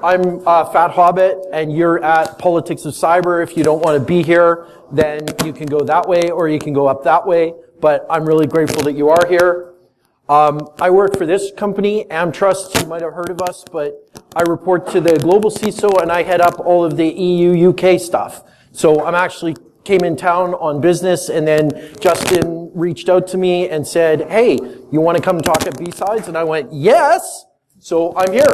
I'm Fat Hobbit, and you're at Politics of Cyber. If you don't want to be here, then you can go that way, or you can go up that way. But I'm really grateful that you are here. I work for this company, Amtrust. You might have heard of us, but I report to the global CISO, and I head up all of the EU, UK stuff. So I'm actually came in town on business, and then Justin reached out to me and said, hey, you want to come talk at BSides? And I went, yes. So I'm here.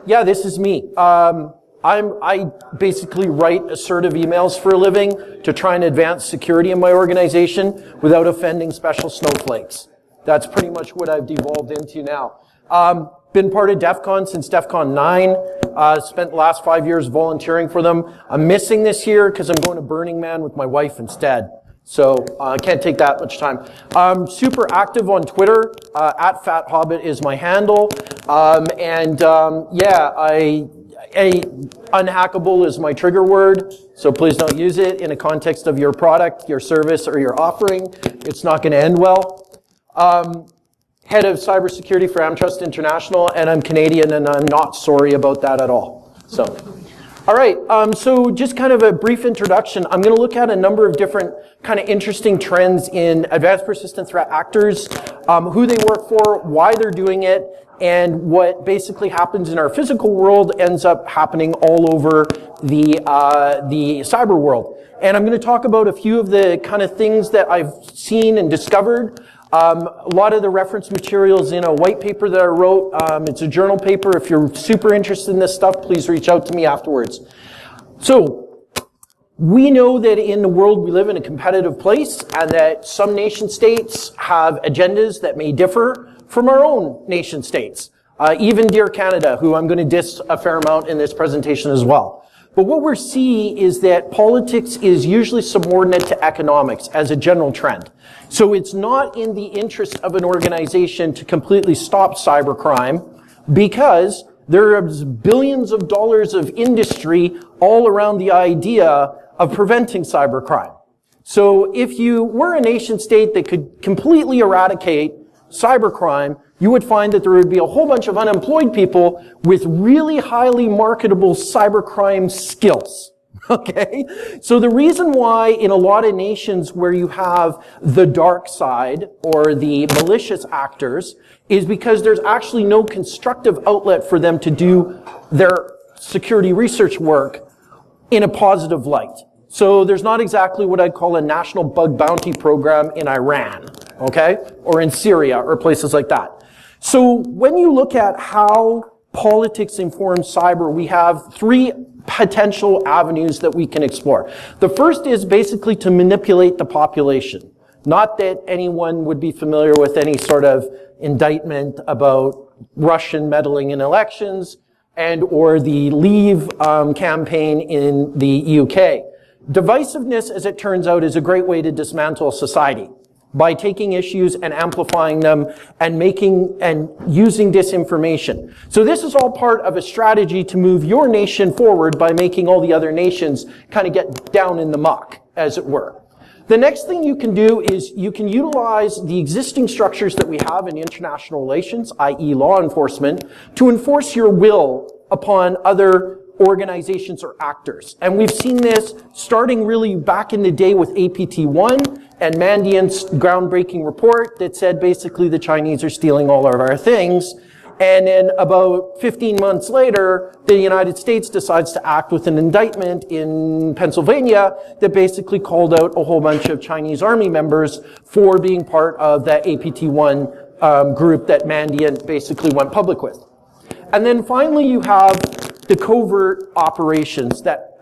Yeah, this is me. I basically write assertive emails for a living to try and advance security in my organization without offending special snowflakes. That's pretty much what I've devolved into now. Been part of DEF CON since DEF CON 9. Spent the last 5 years volunteering for them. I'm missing this year because I'm going to Burning Man with my wife instead. So I can't take that much time. I'm super active on Twitter. At Fat Hobbit is my handle. Unhackable is my trigger word. So please don't use it in a context of your product, your service, or your offering. It's not going to end well. Head of cybersecurity for Amtrust International, and I'm Canadian, and I'm not sorry about that at all. So. All right, so just kind of a brief introduction. I'm going to look at a number of different kind of interesting trends in advanced persistent threat actors, who they work for, why they're doing it, and what basically happens in our physical world ends up happening all over the cyber world. And I'm going to talk about a few of the kind of things that I've seen and discovered. A lot of the reference materials in a white paper that I wrote. It's a journal paper. If you're super interested in this stuff, please reach out to me afterwards. So, we know that in the world we live in a competitive place, and that some nation states have agendas that may differ from our own nation states. Even dear Canada, who I'm going to diss a fair amount in this presentation as well. But what we're seeing is that politics is usually subordinate to economics as a general trend. So it's not in the interest of an organization to completely stop cybercrime because there's billions of dollars of industry all around the idea of preventing cybercrime. So if you were a nation state that could completely eradicate cybercrime, you would find that there would be a whole bunch of unemployed people with really highly marketable cybercrime skills. Okay? So the reason why in a lot of nations where you have the dark side or the malicious actors is because there's actually no constructive outlet for them to do their security research work in a positive light. So there's not exactly what I'd call a national bug bounty program in Iran, okay? Or in Syria or places like that. So when you look at how politics informs cyber, we have three potential avenues that we can explore. The first is basically to manipulate the population. Not that anyone would be familiar with any sort of indictment about Russian meddling in elections and or the Leave campaign in the UK. Divisiveness, as it turns out, is a great way to dismantle society by taking issues and amplifying them and using disinformation. So this is all part of a strategy to move your nation forward by making all the other nations kind of get down in the muck, as it were. The next thing you can do is you can utilize the existing structures that we have in international relations, i.e. law enforcement, to enforce your will upon other organizations or actors. And we've seen this starting really back in the day with APT1 and Mandiant's groundbreaking report that said basically the Chinese are stealing all of our things. And then about 15 months later, the United States decides to act with an indictment in Pennsylvania that basically called out a whole bunch of Chinese army members for being part of that APT1 group that Mandiant basically went public with. And then finally you have the covert operations that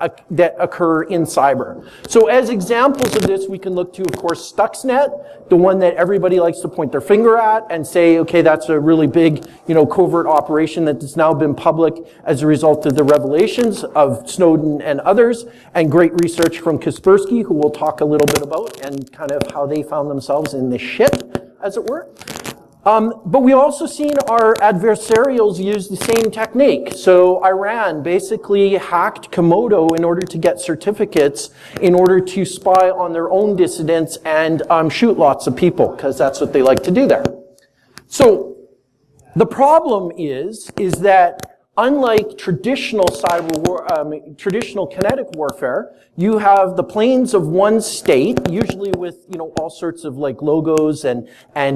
occur in cyber. So as examples of this, we can look to, of course, Stuxnet, the one that everybody likes to point their finger at and say, okay, that's a really big, covert operation that has now been public as a result of the revelations of Snowden and others, and great research from Kaspersky, who we'll talk a little bit about, and kind of how they found themselves in the shit, as it were. But we also seen our adversarials use the same technique. So Iran basically hacked Komodo in order to get certificates in order to spy on their own dissidents and shoot lots of people, because that's what they like to do there. So the problem is that Unlike traditional traditional kinetic warfare, you have the planes of one state, usually with, all sorts of like logos and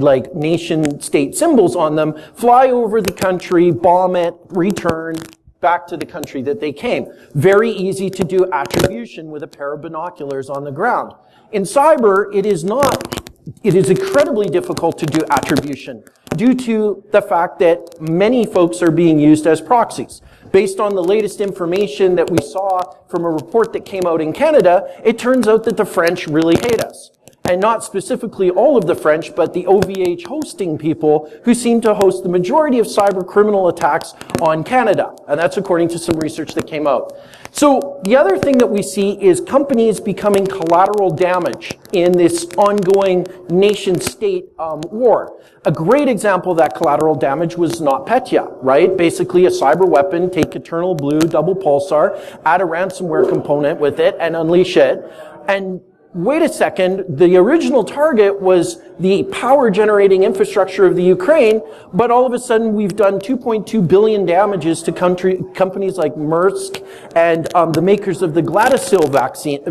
like nation state symbols on them, fly over the country, bomb it, return back to the country that they came. Very easy to do attribution with a pair of binoculars on the ground. In cyber, it is not. It is incredibly difficult to do attribution due to the fact that many folks are being used as proxies. Based on the latest information that we saw from a report that came out in Canada, it turns out that the French really hate us. And not specifically all of the French, but the OVH hosting people who seem to host the majority of cyber criminal attacks on Canada. And that's according to some research that came out. So the other thing that we see is companies becoming collateral damage in this ongoing nation-state war. A great example of that collateral damage was NotPetya, right? Basically a cyber weapon, take Eternal Blue, double pulsar, add a ransomware component with it, and unleash it. And wait a second, the original target was the power generating infrastructure of the Ukraine, but all of a sudden we've done 2.2 billion damages to companies like Maersk and the makers of the Gardasil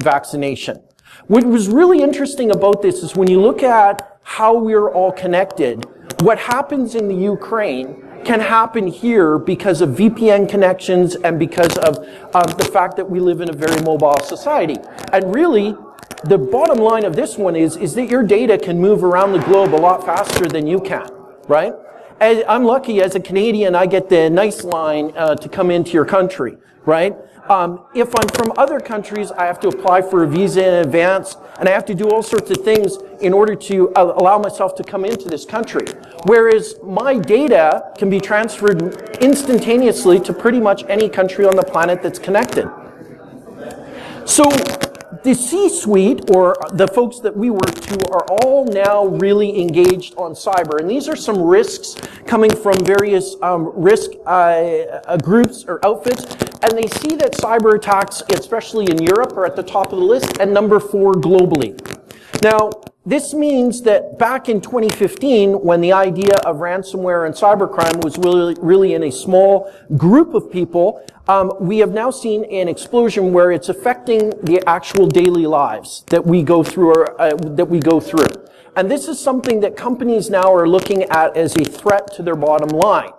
vaccination. What was really interesting about this is when you look at how we're all connected, what happens in the Ukraine can happen here because of VPN connections and because of the fact that we live in a very mobile society. And really, the bottom line of this one is that your data can move around the globe a lot faster than you can, right? And I'm lucky as a Canadian, I get the nice line to come into your country, right? If I'm from other countries, I have to apply for a visa in advance, and I have to do all sorts of things in order to allow myself to come into this country. Whereas my data can be transferred instantaneously to pretty much any country on the planet that's connected. So the C-suite, or the folks that we work to, are all now really engaged on cyber. And these are some risks coming from various risk groups or outfits. And they see that cyber attacks, especially in Europe, are at the top of the list and number 4 globally. Now, this means that back in 2015, when the idea of ransomware and cybercrime was really in a small group of people, we have now seen an explosion where it's affecting the actual daily lives that we go through. And this is something that companies now are looking at as a threat to their bottom line.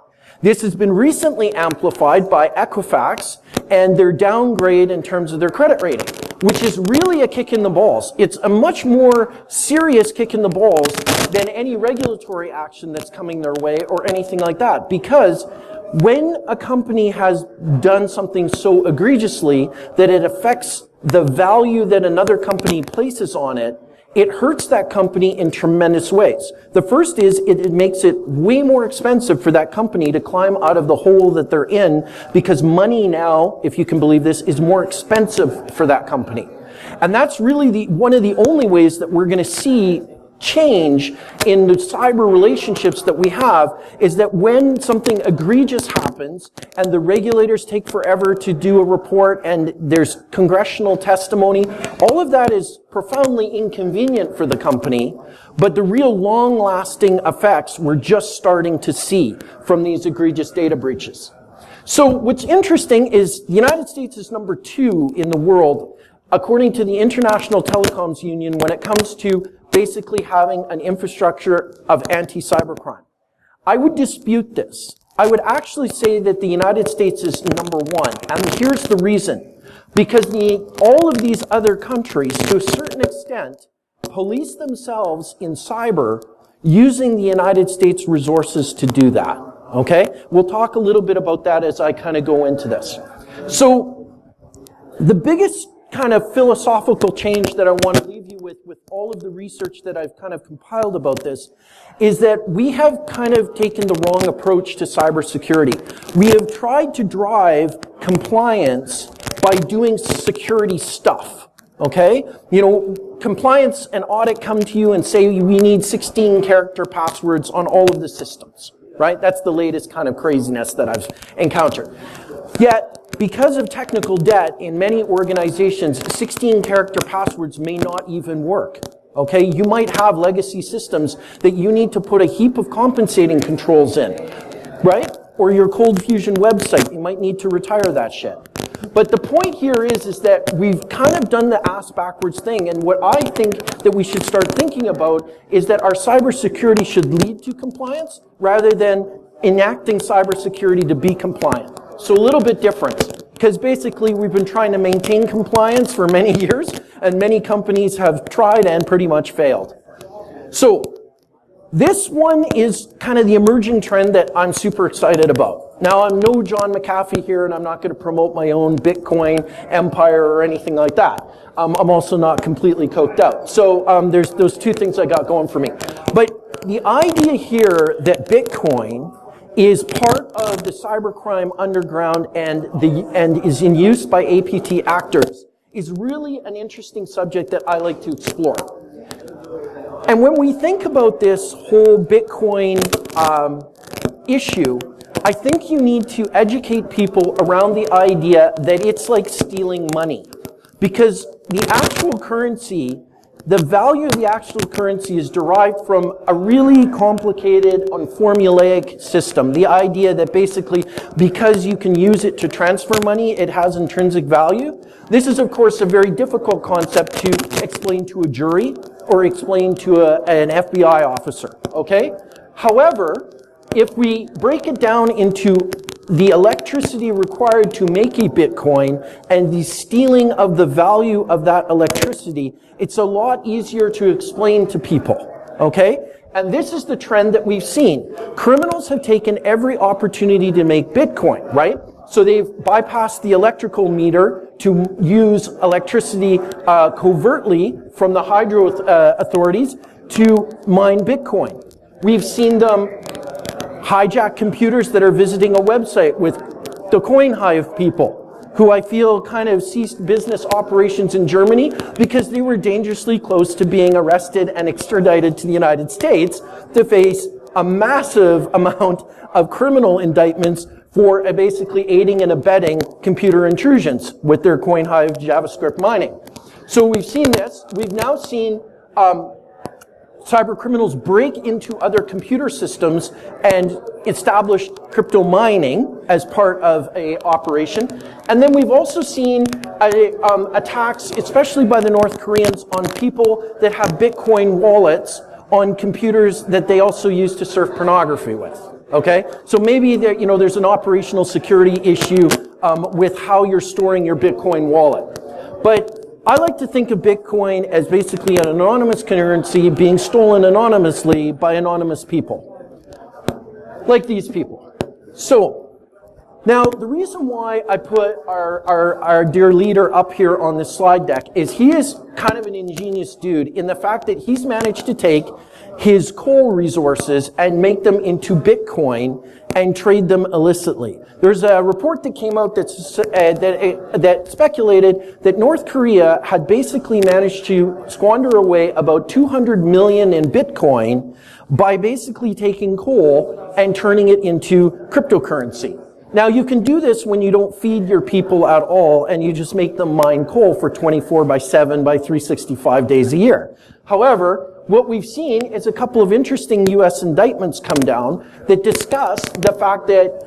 This has been recently amplified by Equifax and their downgrade in terms of their credit rating, which is really a kick in the balls. It's a much more serious kick in the balls than any regulatory action that's coming their way or anything like that. Because when a company has done something so egregiously that it affects the value that another company places on it, it hurts that company in tremendous ways. The first is it makes it way more expensive for that company to climb out of the hole that they're in, because money now, if you can believe this, is more expensive for that company. And that's really one of the only ways that we're going to see change in the cyber relationships that we have, is that when something egregious happens and the regulators take forever to do a report and there's congressional testimony, all of that is profoundly inconvenient for the company, but the real long-lasting effects we're just starting to see from these egregious data breaches. So what's interesting is the United States is number 2 in the world, according to the International Telecoms Union, when it comes to basically having an infrastructure of anti-cybercrime. I would dispute this. I would actually say that the United States is number 1, and here's the reason. Because all of these other countries, to a certain extent, police themselves in cyber using the United States resources to do that. Okay? We'll talk a little bit about that as I kind of go into this. So, the biggest kind of philosophical change that I want to leave you with all of the research that I've kind of compiled about this, is that we have kind of taken the wrong approach to cybersecurity. We have tried to drive compliance by doing security stuff, okay? You know, compliance and audit come to you and say we need 16-character passwords on all of the systems, right? That's the latest kind of craziness that I've encountered. Yet, because of technical debt in many organizations, 16-character passwords may not even work. Okay, you might have legacy systems that you need to put a heap of compensating controls in, right? or your Cold Fusion website. You might need to retire that shit. But the point here is that we've kind of done the ass backwards thing, and what I think that we should start thinking about is that our cybersecurity should lead to compliance rather than enacting cybersecurity to be compliant. So a little bit different, because basically we've been trying to maintain compliance for many years, and many companies have tried and pretty much failed. So this one is kind of the emerging trend that I'm super excited about. Now, I'm no John McAfee here, and I'm not going to promote my own Bitcoin empire or anything like that. I'm also not completely coked out. So there's those two things I got going for me. But the idea here that Bitcoin is part of the cybercrime underground and is in use by APT actors is really an interesting subject that I like to explore. And when we think about this whole Bitcoin issue, I think you need to educate people around the idea that it's like stealing money. Because the actual currency, the value of the actual currency is derived from a really complicated and formulaic system. The idea that basically because you can use it to transfer money, it has intrinsic value. This is, of course, a very difficult concept to explain to a jury or explain to an FBI officer, okay? However, if we break it down into the electricity required to make a Bitcoin and the stealing of the value of that electricity, it's a lot easier to explain to people, okay? And this is the trend that we've seen. Criminals have taken every opportunity to make Bitcoin, right? So they've bypassed the electrical meter to use electricity covertly from the hydro authorities to mine Bitcoin. We've seen them hijack computers that are visiting a website with the coin hive people, who I feel kind of ceased business operations in Germany because they were dangerously close to being arrested and extradited to the United States to face a massive amount of criminal indictments for basically aiding and abetting computer intrusions with their coin hive JavaScript mining. So we've seen this. We've now seen cyber criminals break into other computer systems and establish crypto mining as part of a operation. And then we've also seen attacks, especially by the North Koreans, on people that have Bitcoin wallets on computers that they also use to surf pornography with. Okay? So maybe there, there's an operational security issue with how you're storing your Bitcoin wallet. But I like to think of Bitcoin as basically an anonymous currency being stolen anonymously by anonymous people. Like these people. So, now the reason why I put our dear leader up here on this slide deck is he is kind of an ingenious dude in the fact that he's managed to take his coal resources and make them into Bitcoin and trade them illicitly. There's a report that came out that speculated that North Korea had basically managed to squander away about 200 million in Bitcoin by basically taking coal and turning it into cryptocurrency. Now, you can do this when you don't feed your people at all and you just make them mine coal for 24/7 by 365 days a year. However, what we've seen is a couple of interesting U.S. indictments come down that discuss the fact that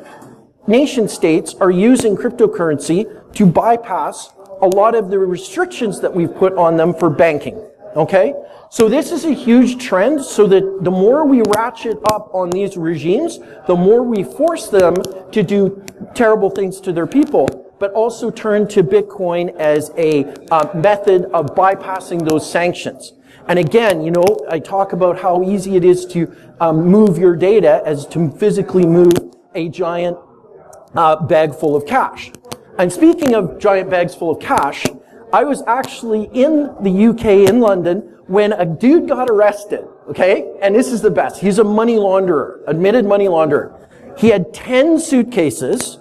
nation states are using cryptocurrency to bypass a lot of the restrictions that we've put on them for banking. Okay? So this is a huge trend, so that the more we ratchet up on these regimes, the more we force them to do terrible things to their people, but also turn to Bitcoin as a method of bypassing those sanctions. And again, I talk about how easy it is to move your data as to physically move a giant bag full of cash. And speaking of giant bags full of cash, I was actually in the UK, in London, when a dude got arrested, okay? And this is the best. He's a money launderer, admitted money launderer. He had 10 suitcases,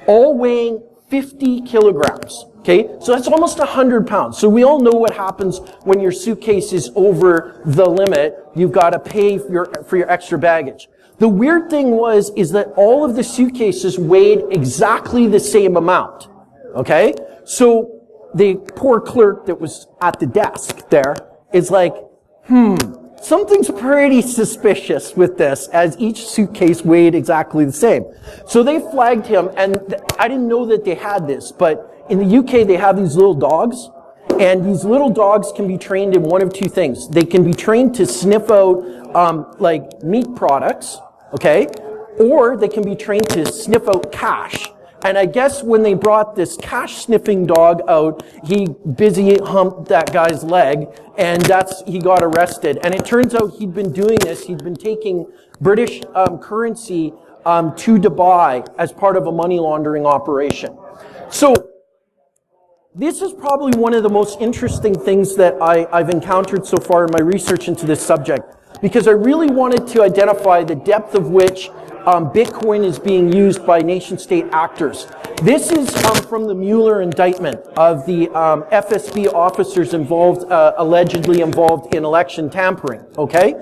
all weighing 50 kilograms, okay? So that's almost 100 pounds. So we all know what happens when your suitcase is over the limit. You've got to pay for your extra baggage. The weird thing is that all of the suitcases weighed exactly the same amount, okay? So the poor clerk that was at the desk there is like, something's pretty suspicious with this, as each suitcase weighed exactly the same. So they flagged him, and I didn't know that they had this, but in the UK they have these little dogs, and these little dogs can be trained in one of two things. They can be trained to sniff out like meat products, okay? Or they can be trained to sniff out cash. And I guess when they brought this cash sniffing dog out, he busy humped that guy's leg, and he got arrested. And it turns out he'd been doing this. He'd been taking British currency to Dubai as part of a money laundering operation. So this is probably one of the most interesting things that I've encountered so far in my research into this subject, because I really wanted to identify the depth of which Bitcoin is being used by nation-state actors. This is from the Mueller indictment of the FSB officers involved, allegedly involved in election tampering, okay?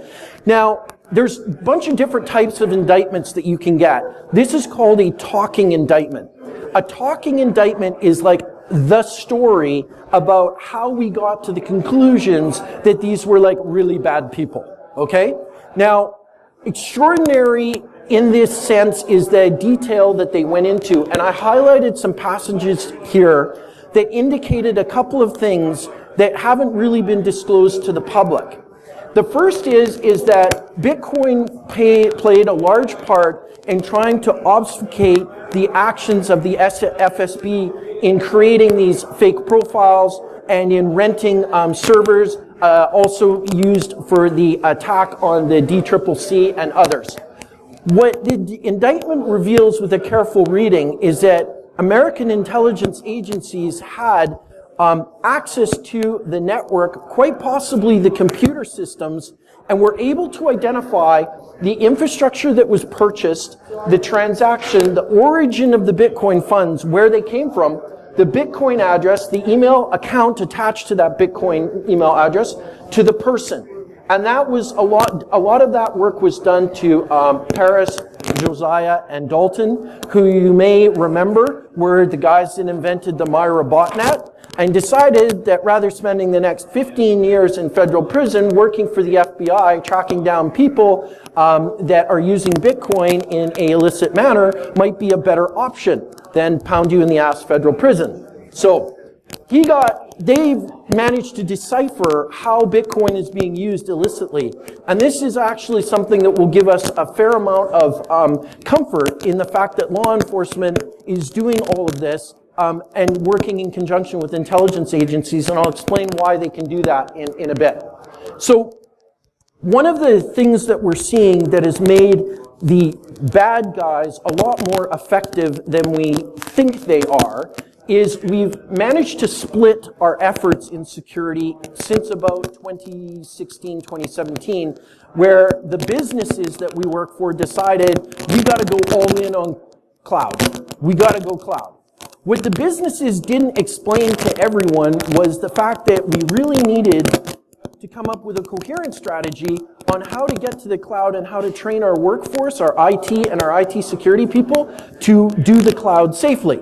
Now, there's a bunch of different types of indictments that you can get. This is called a talking indictment. A talking indictment is like the story about how we got to the conclusions that these were like really bad people, okay? Now, extraordinary in this sense is the detail that they went into, and I highlighted some passages here that indicated a couple of things that haven't really been disclosed to the public. The first is that Bitcoin played a large part in trying to obfuscate the actions of the FSB in creating these fake profiles and in renting servers, also used for the attack on the DCCC and others. What the indictment reveals with a careful reading is that American intelligence agencies had access to the network, quite possibly the computer systems, and were able to identify the infrastructure that was purchased, the transaction, the origin of the Bitcoin funds, where they came from, the Bitcoin address, the email account attached to that Bitcoin email address, to the person. And that was a lot of that work was done to Paris, Josiah, and Dalton, who you may remember were the guys that invented the Myra botnet and decided that rather spending the next 15 years in federal prison working for the FBI, tracking down people that are using Bitcoin in an illicit manner might be a better option than pound you in the ass federal prison. So they've managed to decipher how Bitcoin is being used illicitly. And this is actually something that will give us a fair amount of comfort in the fact that law enforcement is doing all of this and working in conjunction with intelligence agencies, and I'll explain why they can do that in a bit. So one of the things that we're seeing that has made the bad guys a lot more effective than we think they are is we've managed to split our efforts in security since about 2016, 2017, where the businesses that we work for decided we got to go all in on cloud. We got to go cloud. What the businesses didn't explain to everyone was the fact that we really needed to come up with a coherent strategy on how to get to the cloud and how to train our workforce, our IT and our IT security people to do the cloud safely.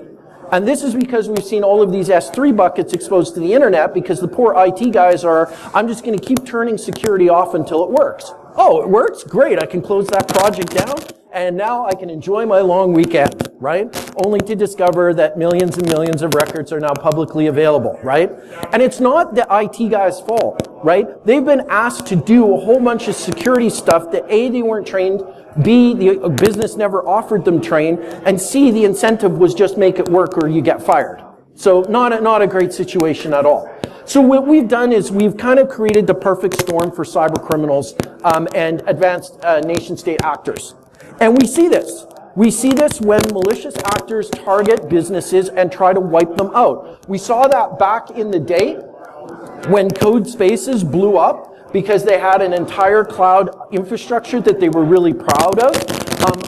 And this is because we've seen all of these S3 buckets exposed to the internet because the poor IT guys are, I'm just going to keep turning security off until it works. Oh, it works? Great. I can close that project down and now I can enjoy my long weekend, right? Only to discover that millions and millions of records are now publicly available, right? And it's not the IT guys' fault, right? They've been asked to do a whole bunch of security stuff that A, they weren't trained, B, the business never offered them train, and C, the incentive was just make it work or you get fired. So not a great situation at all. So what we've done is we've kind of created the perfect storm for cyber criminals and advanced nation-state actors. And we see this. We see this when malicious actors target businesses and try to wipe them out. We saw that back in the day when Code Spaces blew up because they had an entire cloud infrastructure that they were really proud of.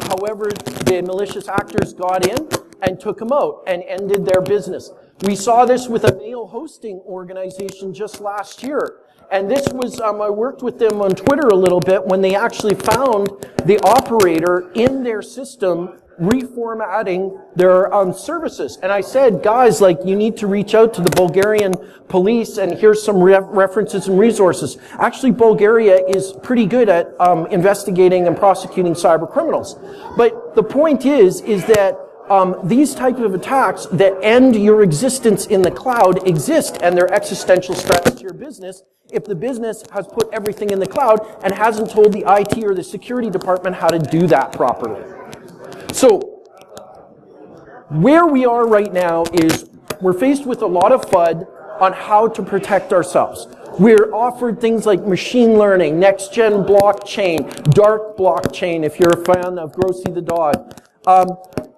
However, the malicious actors got in and took them out and ended their business. We saw this with a mail hosting organization just last year. And this was, I worked with them on Twitter a little bit when they actually found the operator in their system reformatting their services. And I said, guys, like, you need to reach out to the Bulgarian police, and here's some references and resources. Actually, Bulgaria is pretty good at investigating and prosecuting cyber criminals. But the point is that these type of attacks that end your existence in the cloud exist, and they're existential threats to your business if the business has put everything in the cloud and hasn't told the IT or the security department how to do that properly. So, where we are right now is we're faced with a lot of FUD on how to protect ourselves. We're offered things like machine learning, next-gen blockchain, dark blockchain, if you're a fan of Grossy the dog.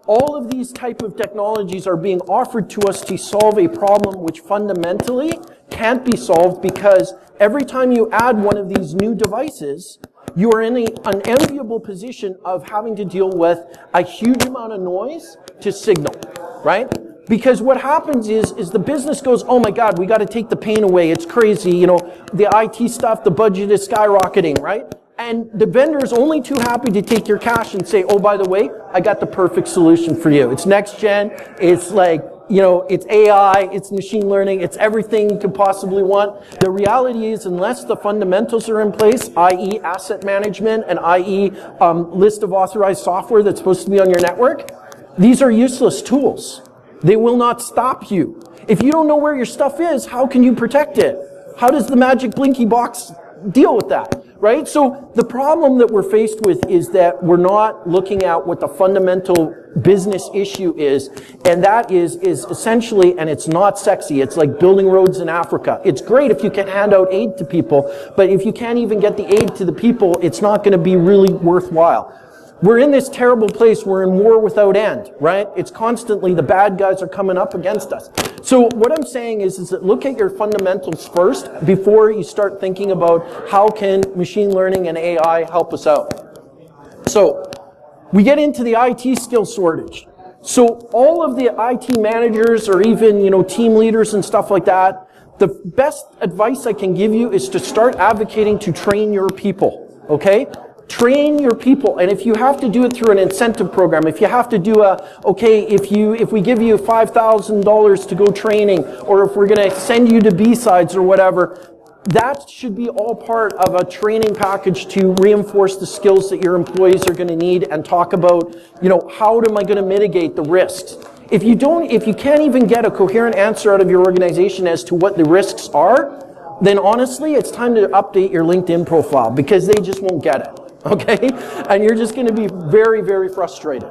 All of these type of technologies are being offered to us to solve a problem which fundamentally can't be solved, because every time you add one of these new devices, you are in an enviable position of having to deal with a huge amount of noise to signal, right? Because what happens is the business goes, oh my God, we got to take the pain away. It's crazy. You know, the IT stuff, the budget is skyrocketing, right? And the vendor is only too happy to take your cash and say, oh, by the way, I got the perfect solution for you. It's next gen. It's like, you know, it's AI, it's machine learning, it's everything you could possibly want. The reality is, unless the fundamentals are in place, i.e. asset management and i.e. List of authorized software that's supposed to be on your network, these are useless tools. They will not stop you. If you don't know where your stuff is, how can you protect it? How does the magic blinky box deal with that? Right? So the problem that we're faced with is that we're not looking at what the fundamental business issue is, and that is essentially, and it's not sexy, it's like building roads in Africa. It's great if you can hand out aid to people, but if you can't even get the aid to the people, it's not going to be really worthwhile. We're in this terrible place. We're in war without end, right? It's constantly the bad guys are coming up against us. So what I'm saying is that look at your fundamentals first before you start thinking about how can machine learning and AI help us out. So we get into the IT skill shortage. So all of the IT managers or even, you know, team leaders and stuff like that, the best advice I can give you is to start advocating to train your people, okay? Train your people, and if you have to do it through an incentive program, if you have to do if we give you $5,000 to go training, or if we're going to send you to BSides or whatever, that should be all part of a training package to reinforce the skills that your employees are going to need, and talk about, you know, how am I going to mitigate the risks? If you can't even get a coherent answer out of your organization as to what the risks are, then honestly, it's time to update your LinkedIn profile, because they just won't get it. Okay? And you're just going to be very, very frustrated.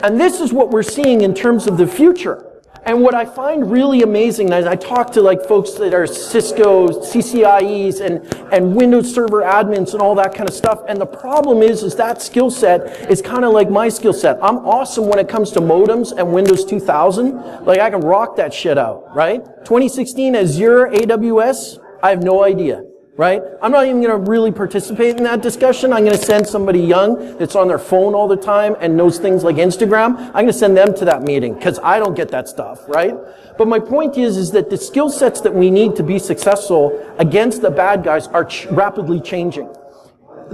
And this is what we're seeing in terms of the future. And what I find really amazing, as I talk to like folks that are Cisco, CCIEs, and Windows Server admins and all that kind of stuff, and the problem is that skill set is kind of like my skill set. I'm awesome when it comes to modems and Windows 2000. Like, I can rock that shit out, right? 2016 Azure, AWS, I have no idea. Right? I'm not even going to really participate in that discussion. I'm going to send somebody young that's on their phone all the time and knows things like Instagram. I'm going to send them to that meeting, because I don't get that stuff, right? But my point is that the skill sets that we need to be successful against the bad guys are rapidly changing.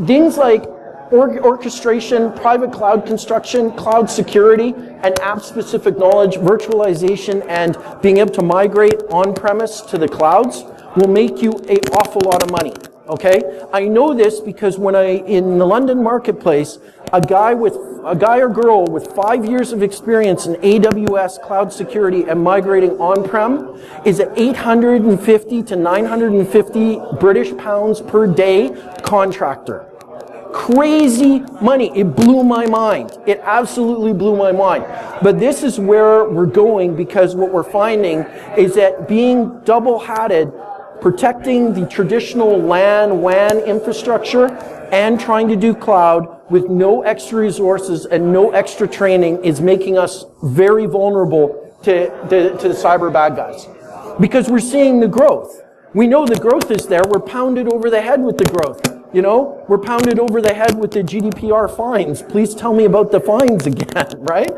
Things like orchestration, private cloud construction, cloud security, and app-specific knowledge, virtualization, and being able to migrate on-premise to the clouds will make you an awful lot of money, okay? I know this because in the London marketplace, a guy or girl with 5 years of experience in AWS cloud security and migrating on-prem is at 850 to 950 British pounds per day contractor. Crazy money. It blew my mind. It absolutely blew my mind. But this is where we're going, because what we're finding is that being double-hatted, protecting the traditional LAN, WAN infrastructure, and trying to do cloud with no extra resources and no extra training is making us very vulnerable to the cyber bad guys. Because we're seeing the growth. We know the growth is there. We're pounded over the head with the growth. You know, we're pounded over the head with the GDPR fines. Please tell me about the fines again, right?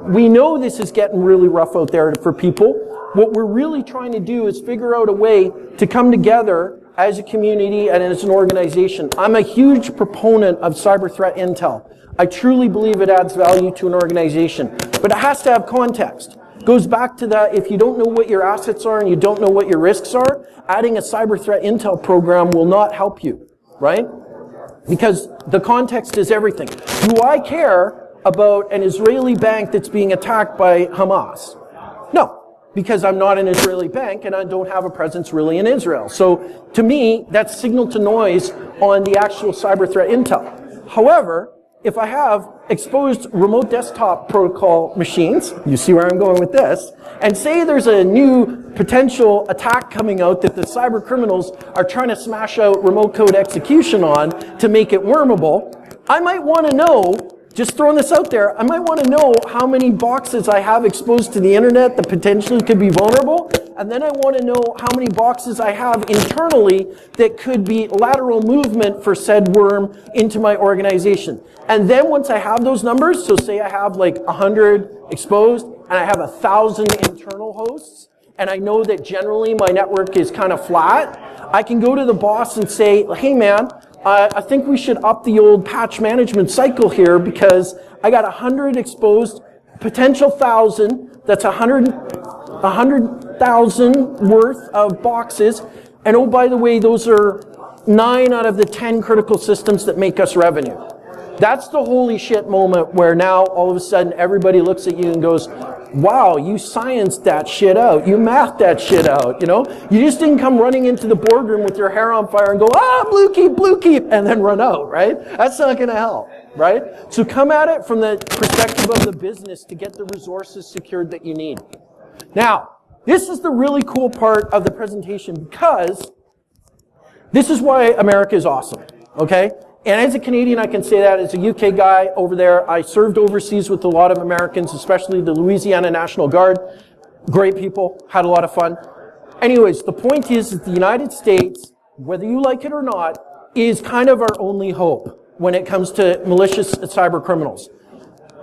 We know this is getting really rough out there for people. What we're really trying to do is figure out a way to come together as a community and as an organization, I'm a huge proponent of cyber threat intel. I truly believe it adds value to an organization, but it has to have context. It goes back to that, if you don't know what your assets are and you don't know what your risks are, adding a cyber threat intel program will not help you, right? Because the context is everything. Do I care about an Israeli bank that's being attacked by Hamas? No. Because I'm not an Israeli bank and I don't have a presence really in Israel. So to me, that's signal to noise on the actual cyber threat intel. However, if I have exposed remote desktop protocol machines, you see where I'm going with this, and say there's a new potential attack coming out that the cyber criminals are trying to smash out remote code execution on to make it wormable, I might want to know, just throwing this out there, I might want to know how many boxes I have exposed to the internet that potentially could be vulnerable, and then I want to know how many boxes I have internally that could be lateral movement for said worm into my organization. And then once I have those numbers, so say I have like 100 exposed, and I have 1,000 internal hosts, and I know that generally my network is kind of flat, I can go to the boss and say, hey man, I think we should up the old patch management cycle here because I got 100 exposed, potential 1,000, that's 100,000 worth of boxes. And oh, by the way, those are 9 out of the 10 critical systems that make us revenue. That's the holy shit moment where now all of a sudden everybody looks at you and goes, wow, you scienced that shit out. You mathed that shit out, you know? You just didn't come running into the boardroom with your hair on fire and go, blue keep, and then run out, right? That's not going to help, right? So come at it from the perspective of the business to get the resources secured that you need. Now, this is the really cool part of the presentation because this is why America is awesome, okay? And as a Canadian, I can say that. As a UK guy over there, I served overseas with a lot of Americans, especially the Louisiana National Guard. Great people, had a lot of fun. Anyways, the point is that the United States, whether you like it or not, is kind of our only hope when it comes to malicious cyber criminals.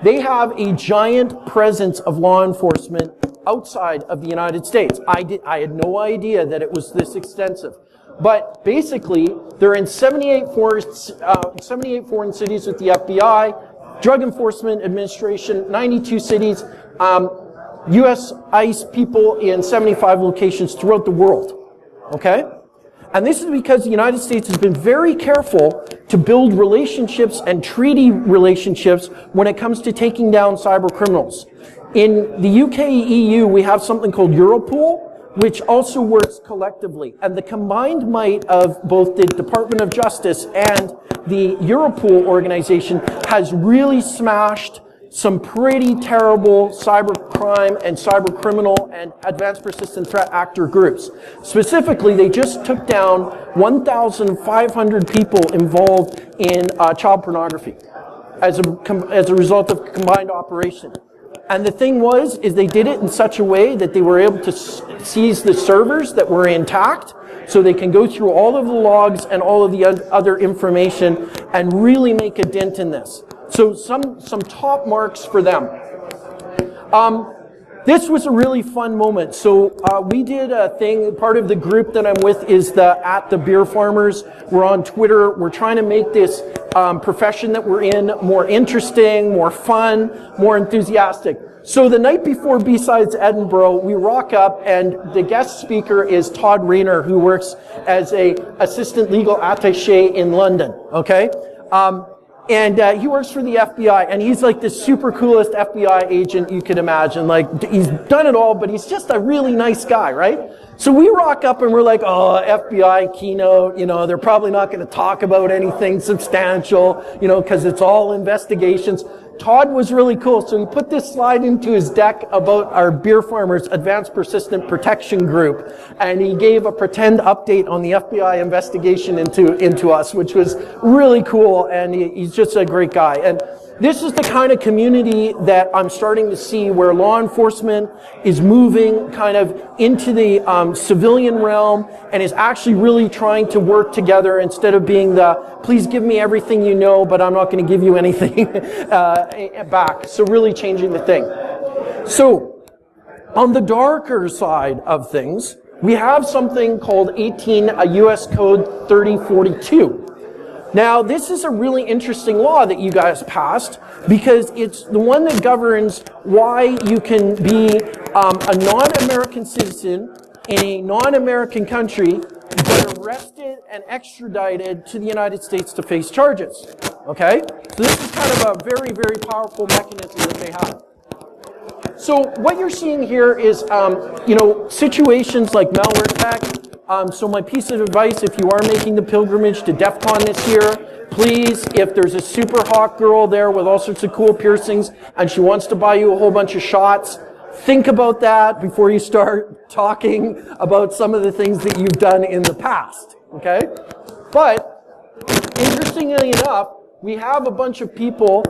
They have a giant presence of law enforcement outside of the United States. I had no idea that it was this extensive. But basically, they're in 78 foreign cities with the FBI, Drug Enforcement Administration, 92 cities, U.S. ICE people in 75 locations throughout the world. Okay? And this is because the United States has been very careful to build relationships and treaty relationships when it comes to taking down cyber criminals. In the UK EU, we have something called Europol, which also works collectively. And the combined might of both the Department of Justice and the Europol organization has really smashed some pretty terrible cyber crime and cyber criminal and advanced persistent threat actor groups. Specifically, they just took down 1,500 people involved in child pornography as a result of a combined operation. And the thing is they did it in such a way that they were able to seize the servers that were intact so they can go through all of the logs and all of the other information and really make a dent in this. So some top marks for them. This was a really fun moment. So we did a thing, part of the group that I'm with is the Beer Farmers. We're on Twitter. We're trying to make this profession that we're in more interesting, more fun, more enthusiastic. So the night before BSides Edinburgh, we rock up and the guest speaker is Todd Rayner, who works as a assistant legal attaché in London, okay? And he works for the FBI, and he's like the super coolest FBI agent you could imagine. Like, he's done it all, but he's just a really nice guy, right? So we rock up and we're like, oh, FBI keynote, you know, they're probably not going to talk about anything substantial, you know, because it's all investigations. Todd was really cool, so he put this slide into his deck about our Beer Farmers Advanced Persistent Protection Group, and he gave a pretend update on the FBI investigation into us, which was really cool, and he's just a great guy. And this is the kind of community that I'm starting to see where law enforcement is moving kind of into the civilian realm and is actually really trying to work together instead of being the, please give me everything you know, but I'm not going to give you anything back. So really changing the thing. So on the darker side of things, we have something called US Code 3042. Now, this is a really interesting law that you guys passed because it's the one that governs why you can be a non-American citizen in a non-American country but arrested and extradited to the United States to face charges. Okay? So this is kind of a very, very powerful mechanism that they have. So what you're seeing here is, situations like malware tech. So my piece of advice, if you are making the pilgrimage to DEF CON this year, please, if there's a super hot girl there with all sorts of cool piercings and she wants to buy you a whole bunch of shots, think about that before you start talking about some of the things that you've done in the past, okay? But, interestingly enough, we have a bunch of people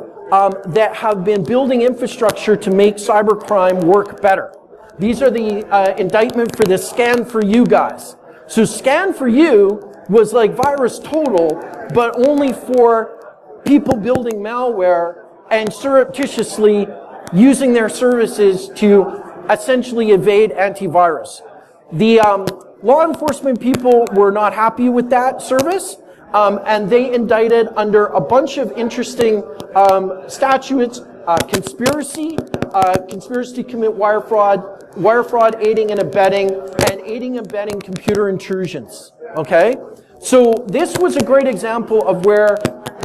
that have been building infrastructure to make cybercrime work better. These are the indictment for the Scan for You guys. So Scan for You was like Virus Total, but only for people building malware and surreptitiously using their services to essentially evade antivirus. The law enforcement people were not happy with that service, and they indicted under a bunch of interesting statutes, conspiracy to commit wire fraud, aiding and abetting, and aiding and abetting computer intrusions. Okay? So this was a great example of where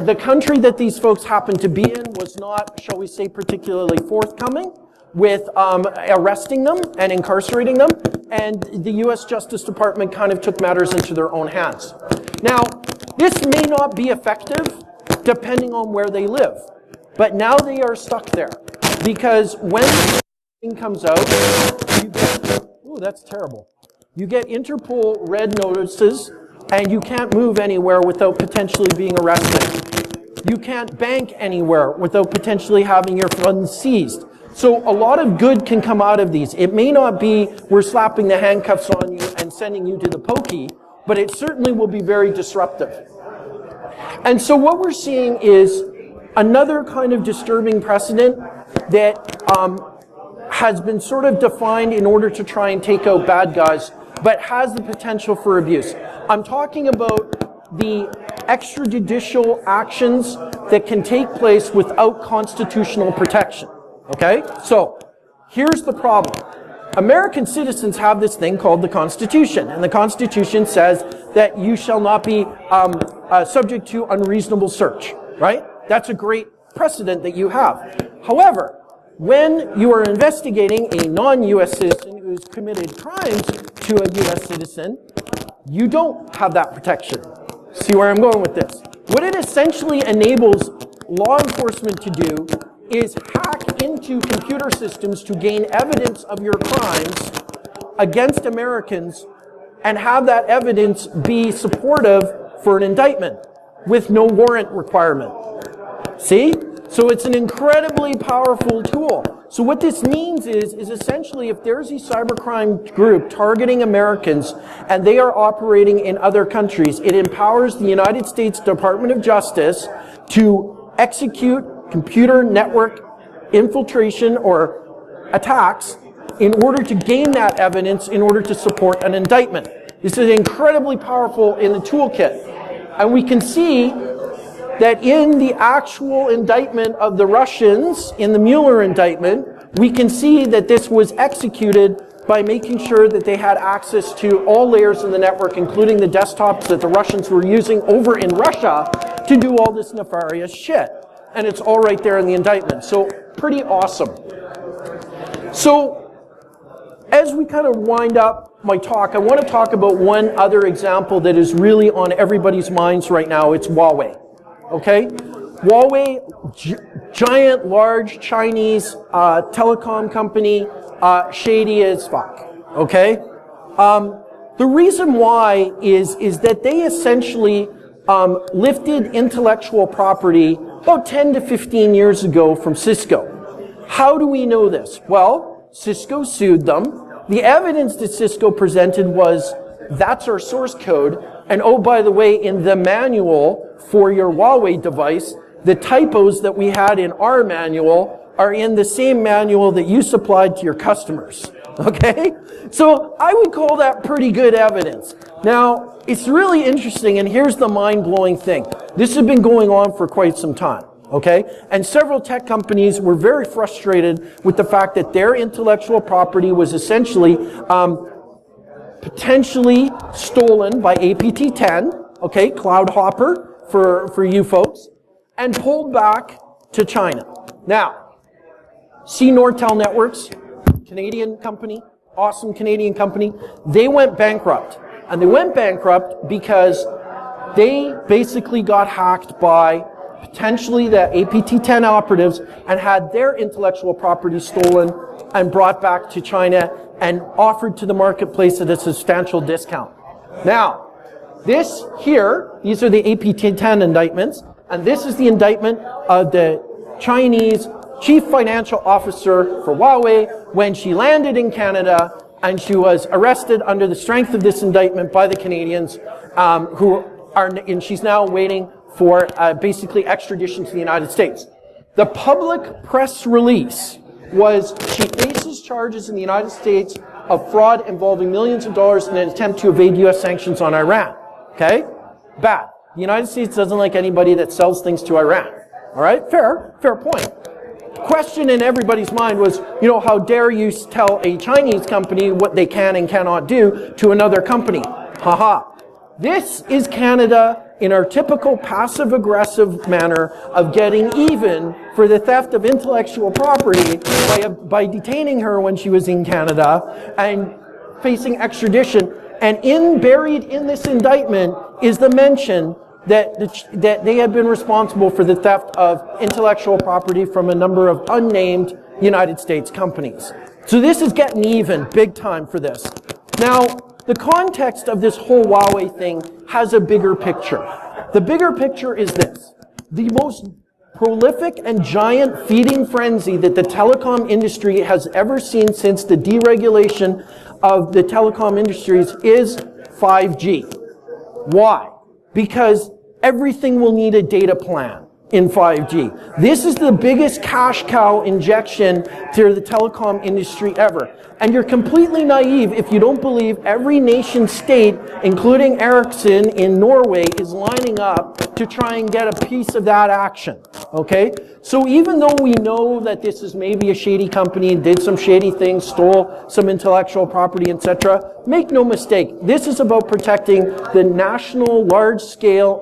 the country that these folks happened to be in was not, shall we say, particularly forthcoming with arresting them and incarcerating them, and the US Justice Department kind of took matters into their own hands. Now, this may not be effective depending on where they live, but now they are stuck there, because when the thing comes out, you get, oh, that's terrible. You get Interpol red notices, and you can't move anywhere without potentially being arrested. You can't bank anywhere without potentially having your funds seized. So a lot of good can come out of these. It may not be we're slapping the handcuffs on you and sending you to the pokey, but it certainly will be very disruptive. And so what we're seeing is another kind of disturbing precedent that has been sort of defined in order to try and take out bad guys, but has the potential for abuse. I'm talking about the extrajudicial actions that can take place without constitutional protection. Okay? So, here's the problem. American citizens have this thing called the Constitution, and the Constitution says that you shall not be subject to unreasonable search, right? That's a great precedent that you have. However, when you are investigating a non-U.S. citizen who's committed crimes to a U.S. citizen, you don't have that protection. See where I'm going with this? What it essentially enables law enforcement to do is hack into computer systems to gain evidence of your crimes against Americans and have that evidence be supportive for an indictment with no warrant requirement. See? So it's an incredibly powerful tool. So what this means is essentially if there's a cybercrime group targeting Americans and they are operating in other countries, it empowers the United States Department of Justice to execute computer network infiltration or attacks in order to gain that evidence in order to support an indictment. This is incredibly powerful in the toolkit. And we can see that in the actual indictment of the Russians, in the Mueller indictment, we can see that this was executed by making sure that they had access to all layers of the network, including the desktops that the Russians were using over in Russia to do all this nefarious shit. And it's all right there in the indictment. So, pretty awesome. So, as we kind of wind up my talk, I want to talk about one other example that is really on everybody's minds right now. It's Huawei. Okay? Huawei, giant, large Chinese telecom company, shady as fuck. Okay? The reason why is that they essentially lifted intellectual property about 10 to 15 years ago from Cisco. How do we know this? Well, Cisco sued them. The evidence that Cisco presented was, that's our source code, and oh, by the way, in the manual for your Huawei device, the typos that we had in our manual are in the same manual that you supplied to your customers. Okay? So I would call that pretty good evidence. Now, it's really interesting, and here's the mind-blowing thing. This has been going on for quite some time. Okay? And several tech companies were very frustrated with the fact that their intellectual property was essentially potentially stolen by APT-10, okay, Cloud Hopper for you folks, and pulled back to China. Now, see Nortel Networks, Canadian company, awesome Canadian company, they went bankrupt. And they went bankrupt because they basically got hacked by potentially the APT-10 operatives and had their intellectual property stolen and brought back to China and offered to the marketplace at a substantial discount. Now, this here, these are the APT-10 indictments, and this is the indictment of the Chinese chief financial officer for Huawei when she landed in Canada, and she was arrested under the strength of this indictment by the Canadians, and she's now waiting for basically extradition to the United States. The public press release was she faces charges in the United States of fraud involving millions of dollars in an attempt to evade U.S. sanctions on Iran. Okay? Bad. The United States doesn't like anybody that sells things to Iran. All right? Fair point. Question in everybody's mind was, you know, how dare you tell a Chinese company what they can and cannot do to another company? Haha. This is Canada in our typical passive-aggressive manner of getting even for the theft of intellectual property by detaining her when she was in Canada and facing extradition. And buried in this indictment is the mention that they had been responsible for the theft of intellectual property from a number of unnamed United States companies. So this is getting even big time for this. Now, the context of this whole Huawei thing has a bigger picture. The bigger picture is this. The most prolific and giant feeding frenzy that the telecom industry has ever seen since the deregulation of the telecom industries is 5G. Why? Because everything will need a data plan in 5G. This is the biggest cash cow injection to the telecom industry ever. And you're completely naive if you don't believe every nation state, including Ericsson in Norway, is lining up to try and get a piece of that action. Okay? So even though we know that this is maybe a shady company, did some shady things, stole some intellectual property, etc., make no mistake, this is about protecting the national, large-scale,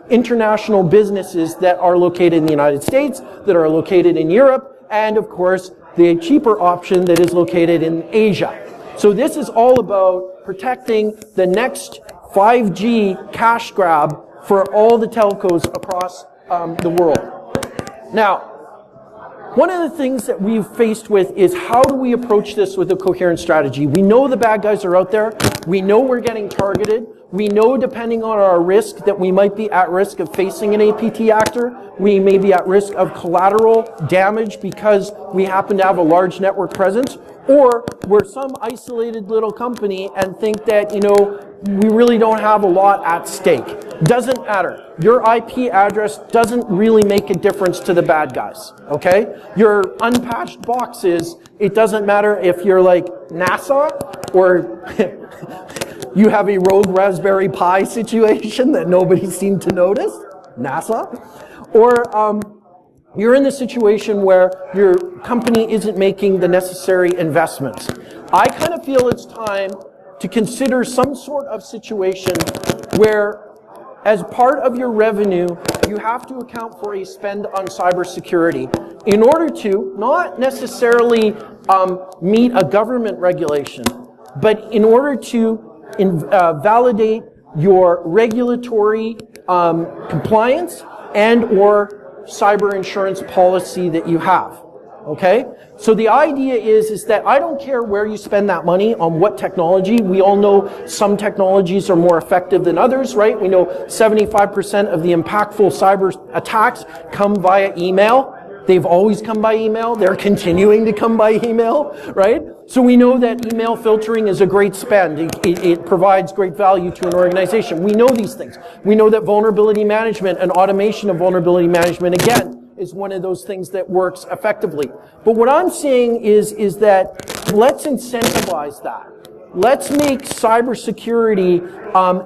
international businesses that are located in the United States, that are located in Europe, and of course, the cheaper option that is located in Asia. So this is all about protecting the next 5G cash grab for all the telcos across the world. Now, one of the things that we've faced with is how do we approach this with a coherent strategy? We know the bad guys are out there. We know we're getting targeted. We know, depending on our risk, that we might be at risk of facing an APT actor. We may be at risk of collateral damage because we happen to have a large network presence, or we're some isolated little company and think that, you know, we really don't have a lot at stake. Doesn't matter. Your IP address doesn't really make a difference to the bad guys, okay? Your unpatched boxes, it doesn't matter if you're like NASA or you have a rogue Raspberry Pi situation that nobody seemed to notice, NASA, or you're in the situation where your company isn't making the necessary investments. I kind of feel it's time to consider some sort of situation where, as part of your revenue, you have to account for a spend on cybersecurity in order to not necessarily meet a government regulation, but in order to validate your regulatory compliance and or cyber insurance policy that you have. Okay? So the idea is that I don't care where you spend that money on what technology. We all know some technologies are more effective than others, right? We know 75% of the impactful cyber attacks come via email. They've always come by email. They're continuing to come by email, right? So we know that email filtering is a great spend. It provides great value to an organization. We know these things. We know that vulnerability management and automation of vulnerability management, again, is one of those things that works effectively. But what I'm saying is that let's incentivize that. Let's make cybersecurity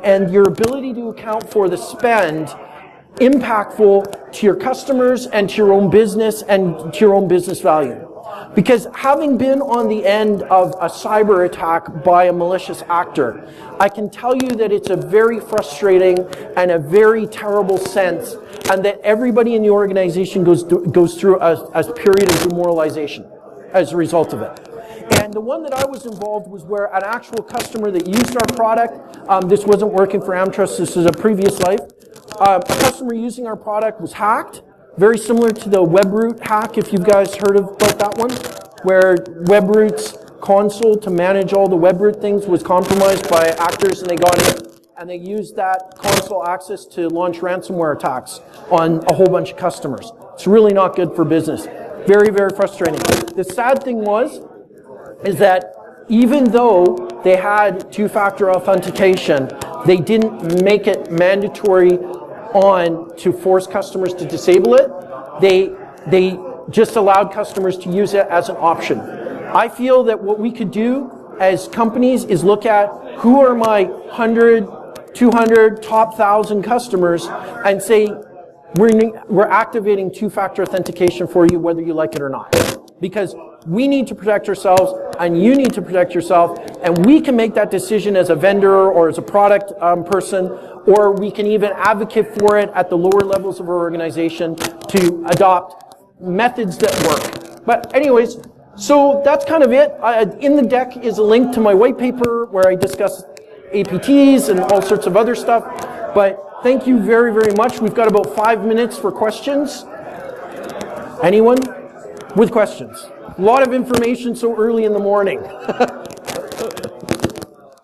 and your ability to account for the spend impactful to your customers and to your own business and to your own business value. Because having been on the end of a cyber attack by a malicious actor, I can tell you that it's a very frustrating and a very terrible sense, and that everybody in the organization goes through a period of demoralization as a result of it. And the one that I was involved was where an actual customer that used our product, this wasn't working for Amtrust, this is a previous life, a customer using our product was hacked, very similar to the WebRoot hack, if you guys heard about that one, where WebRoot's console to manage all the WebRoot things was compromised by actors, and they got in, and they used that console access to launch ransomware attacks on a whole bunch of customers. It's really not good for business. Very, very frustrating. The sad thing is that even though they had two-factor authentication, they didn't make it mandatory to force customers to disable it. They just allowed customers to use it as an option. I feel that what we could do as companies is look at who are my 100, 200, top 1,000 customers and say, we're activating two-factor authentication for you whether you like it or not. Because we need to protect ourselves and you need to protect yourself, and we can make that decision as a vendor or as a product person, or we can even advocate for it at the lower levels of our organization to adopt methods that work. But anyways, so that's kind of it. In the deck is a link to my white paper where I discuss APTs and all sorts of other stuff. But thank you very, very much. We've got about 5 minutes for questions. Anyone with questions? A lot of information so early in the morning.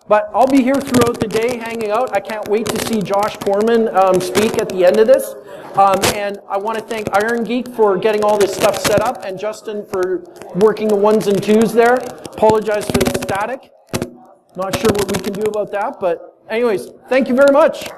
But I'll be here throughout the day hanging out. I can't wait to see Josh Corman speak at the end of this. And I want to thank Iron Geek for getting all this stuff set up, and Justin for working the ones and twos there. Apologize for the static. Not sure what we can do about that, but anyways, thank you very much.